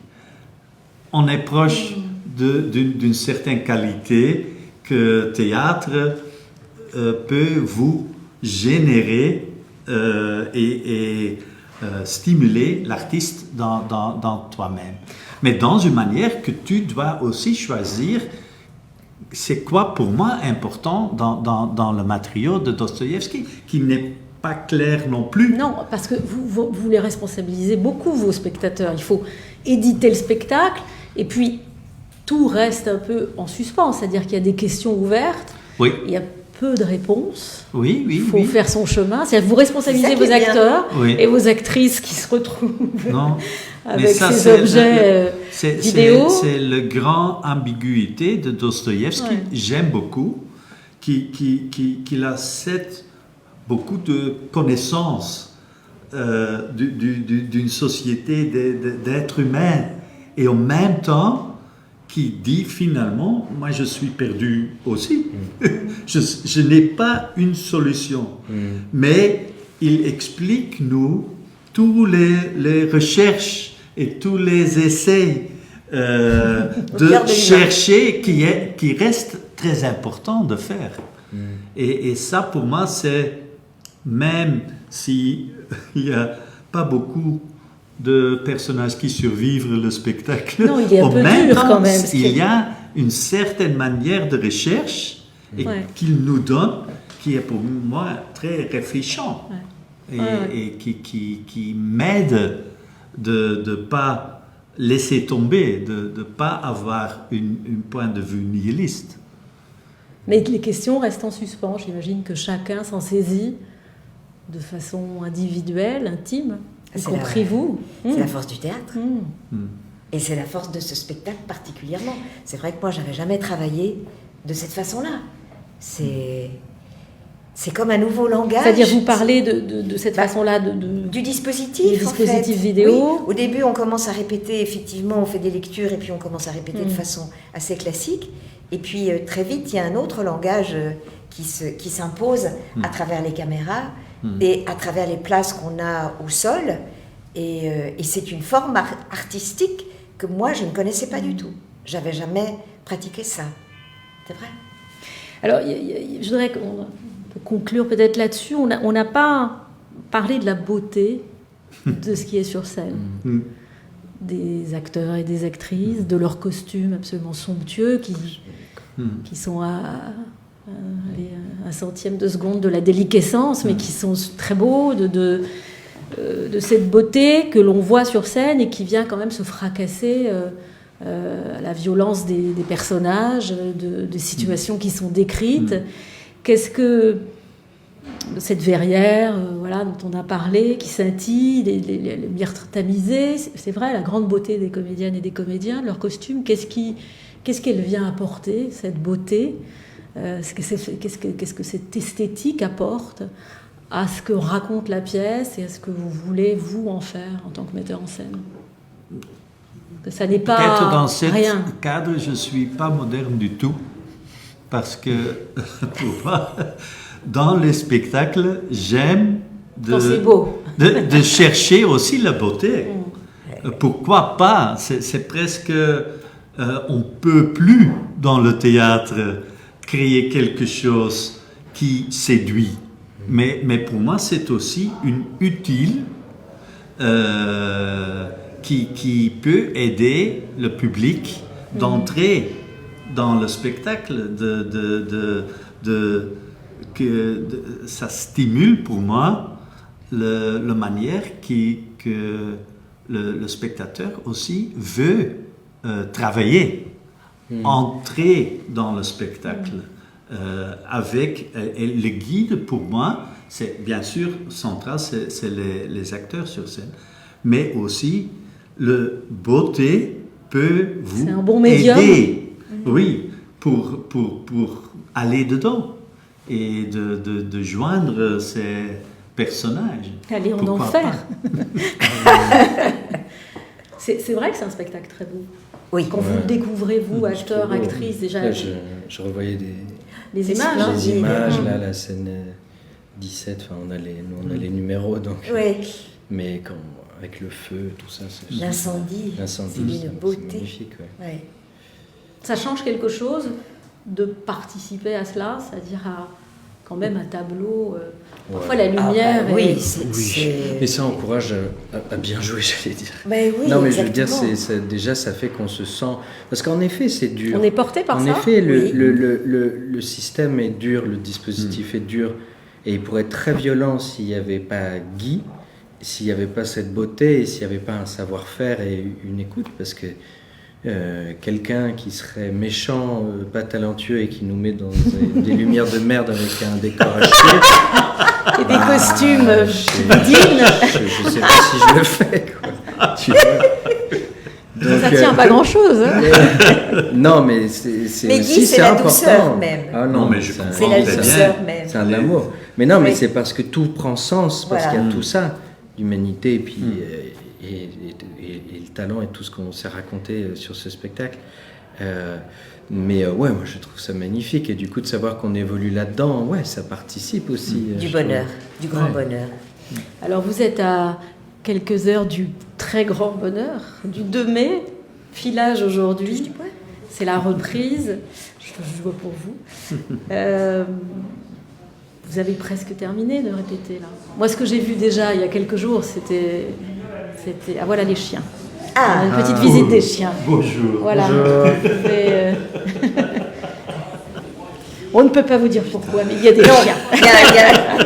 on est proche d'une certaine qualité que théâtre peut vous générer et stimuler l'artiste dans toi-même. Mais dans une manière que tu dois aussi choisir, c'est quoi pour moi important dans le matériau de Dostoïevski, qui n'est pas clair non plus. Non, parce que vous les responsabilisez beaucoup, vos spectateurs. Il faut éditer le spectacle, et puis tout reste un peu en suspens, c'est-à-dire qu'il y a des questions ouvertes, il y a peu de réponses, il faut faire son chemin, c'est-à-dire vous responsabilisez vos acteurs et vos actrices qui se retrouvent avec ces objets vidéo. C'est la grande ambiguïté de Dostoïevski, j'aime beaucoup, qu'il a beaucoup de connaissances d'une société d'êtres humains, et en même temps qui dit finalement, moi je suis perdu aussi. Je n'ai pas une solution. Mais il explique nous tous les recherches et tous les essais de chercher qui reste très important de faire. Et ça pour moi c'est, même s'il n'y a pas beaucoup de personnages qui survivent le spectacle, non, il est un peu dur quand même. Il y a une certaine manière de recherche qu'il nous donne qui est pour moi très réfléchissant et qui m'aide de ne pas laisser tomber, de ne pas avoir un point de vue nihiliste. Mais les questions restent en suspens. J'imagine que chacun s'en saisit de façon individuelle, intime, y compris vous. C'est la force du théâtre. Et c'est la force de ce spectacle particulièrement. C'est vrai que moi, je n'avais jamais travaillé de cette façon-là. C'est comme un nouveau langage. C'est-à-dire, vous parlez de cette façon-là du dispositif, du dispositif vidéo. Oui. Au début, on commence à répéter, effectivement, on fait des lectures et puis on commence à répéter de façon assez classique. Et puis, très vite, il y a un autre langage qui s'impose à travers les caméras et à travers les places qu'on a au sol. Et c'est une forme artistique que moi, je ne connaissais pas du tout. J'avais jamais pratiqué ça. C'est vrai. Alors, je voudrais qu'on peut conclure peut-être là-dessus. On n'a pas parlé de la beauté de ce qui est sur scène. Des acteurs et des actrices, de leurs costumes absolument somptueux qui sont à un centième de seconde de la déliquescence, mais qui sont très beaux, de cette beauté que l'on voit sur scène et qui vient quand même se fracasser à la violence des personnages, des situations qui sont décrites. Qu'est-ce que cette verrière dont on a parlé, qui scintille, les lumières tamisées, c'est vrai, la grande beauté des comédiennes et des comédiens, leurs costumes, qu'est-ce qu'elle vient apporter, cette beauté, qu'est-ce que cette esthétique apporte à ce que raconte la pièce et à ce que vous voulez, vous, en faire en tant que metteur en scène? Que ça n'est pas peut-être dans ce rien. cadre, je ne suis pas moderne du tout, parce que pour moi, dans les spectacles, j'aime de chercher aussi la beauté. Pourquoi pas? C'est presque... on ne peut plus, dans le théâtre, créer quelque chose qui séduit. Mais pour moi, c'est aussi une utile qui peut aider le public d'entrer dans le spectacle, ça stimule pour moi la manière que le spectateur aussi veut travailler, entrer dans le spectacle. Avec le guide, pour moi, c'est bien sûr central, c'est les acteurs sur scène, mais aussi la beauté peut vous c'est un bon médium. aider, oui, pour aller dedans et de joindre ces personnages. Allez en Pourquoi enfer. pas? C'est vrai que c'est un spectacle très beau. Oui. Quand vous le découvrez, vous, acteurs, actrices, déjà. Là, je revoyais les images. Les images, là, la scène 17, on a les numéros, donc. Oui. Mais avec le feu, tout ça. L'incendie, c'est une beauté. C'est magnifique, ouais. Ça change quelque chose de participer à cela, c'est-à-dire quand même un tableau. Parfois la lumière. Oui, et ça encourage à bien jouer, j'allais dire. Mais oui, non, mais exactement. je veux dire, déjà, ça fait qu'on se sent. Parce qu'en effet, c'est dur. On est porté par ça. En effet, le système est dur, le dispositif est dur. Et il pourrait être très violent s'il n'y avait pas Guy, s'il n'y avait pas cette beauté, et s'il n'y avait pas un savoir-faire et une écoute. Parce que quelqu'un qui serait méchant, pas talentueux et qui nous met dans des lumières de merde avec un décor à chier. Et des costumes dignes. Je sais pas si je le fais, quoi. Tu vois. Donc, ça tient pas grand-chose. Non, mais c'est mais aussi Guy, c'est la important. douceur même. Ah non, mais je comprends c'est la très douceur bien. même. C'est un amour. Mais non, mais Oui. c'est parce que tout prend sens, parce Voilà. qu'il y a tout ça, l'humanité et puis et le talent et tout ce qu'on s'est raconté sur ce spectacle. Mais ouais, moi je trouve ça magnifique. Et du coup, de savoir qu'on évolue là-dedans, ouais, ça participe aussi. Du je bonheur, trouve. du grand Ouais. bonheur. Alors vous êtes à quelques heures du très grand bonheur, du 2 mai, filage aujourd'hui. C'est la reprise. Je vois pour vous. Vous avez presque terminé de répéter là. Moi, ce que j'ai vu déjà il y a quelques jours, c'était ah voilà les chiens. Ah, Une petite visite des chiens. Bonjour. Voilà. Mais, on ne peut pas vous dire pourquoi, mais il y a des chiens.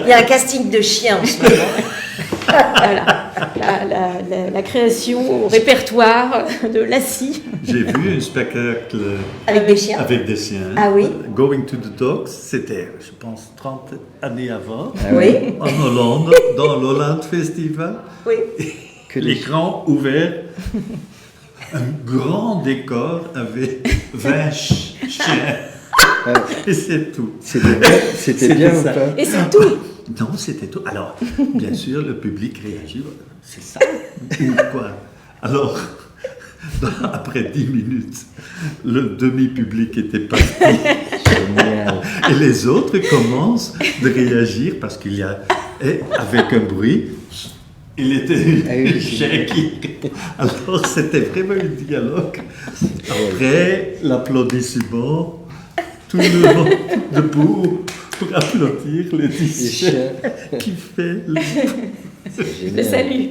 Il y a un casting de chiens en ce moment. Voilà. La création au répertoire de Lassie. J'ai vu un spectacle Avec des chiens. avec des chiens. Ah oui. Going to the Dogs, c'était, je pense, 30 années avant, Oui, en Hollande, dans l'Holland Festival. oui. Que des L'écran ouvert, un grand décor avec 20 chiens. Et c'est tout. C'était bien ou ça. pas? Et c'est tout. Non, c'était tout. Alors, bien sûr, le public réagit. C'est ça ou quoi? Alors, après 10 minutes, le demi-public était parti. Génial. Et les autres commencent de réagir parce qu'il y a, et avec un bruit, il était oui, chien qui. Alors, c'était vraiment un dialogue. Après l'applaudissement, tout le monde debout pour applaudir les 10 Les chiens chiens. qui fait le... Le salut.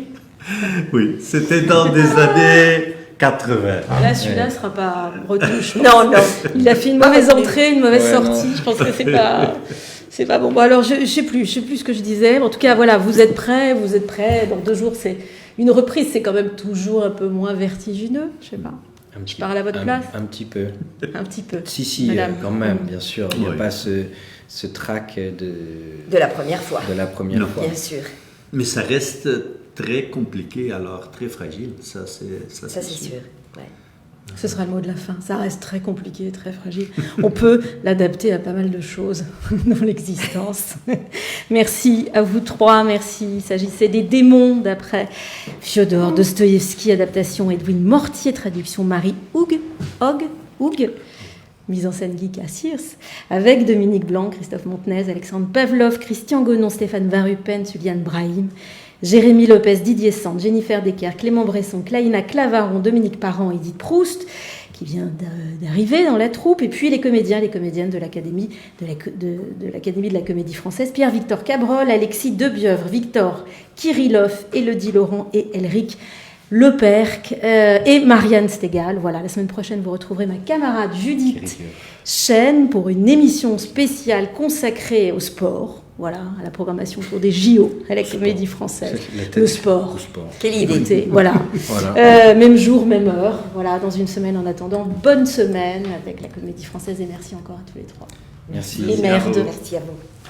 Oui, c'était dans des années 80. Là, celui-là ne sera pas retouche. Non, non. Il a fait une mauvaise entrée, une mauvaise Ouais, sortie. Je pense que c'est pas bon. Bon, alors je sais plus ce que je disais. En tout cas, voilà, vous êtes prêts. Dans 2 jours, c'est une reprise. C'est quand même toujours un peu moins vertigineux. Je sais pas. Je parle à votre place. Un petit peu. Un petit peu. Si, Madame. quand même, bien sûr. Il n'y a Oui. pas ce trac De la première fois, de la première Non. fois. bien sûr. Mais ça reste très compliqué, alors très fragile. Ça, c'est Ça, c'est sûr. Ouais. Ce sera le mot de la fin. Ça reste très compliqué, très fragile. On peut l'adapter à pas mal de choses dans l'existence. Merci à vous 3. Merci. Il s'agissait des démons d'après Fyodor Dostoïevski, adaptation Edwin Mortier, traduction Marie Hoog. Mise en scène Guy Cassirs, avec Dominique Blanc, Christophe Montenez, Alexandre Pavlov, Christian Gonon, Stéphane Van Rupen, Suliane Brahim, Jérémy Lopez, Didier Sand, Jennifer Decker, Clément Bresson, Claïna Clavaron, Dominique Parent, Edith Proust, qui vient d'arriver dans la troupe, et puis les comédiennes de l'Académie de l'Académie de la Comédie Française, Pierre-Victor Cabrol, Alexis Debieuvre, Victor Kirillov, Élodie Laurent et Elric Leperc et Marianne Stegal. Voilà, la semaine prochaine, vous retrouverez ma camarade Judith Chen pour une émission spéciale consacrée au sport. Voilà, à la programmation autour des JO, à la Comédie Française. Le sport. Le sport. Quelle idée. Écoutez, voilà. Voilà. Même jour, même heure. Voilà, dans une semaine en attendant. Bonne semaine avec la Comédie Française et merci encore à tous les 3. Merci. Et merde. Merci à vous.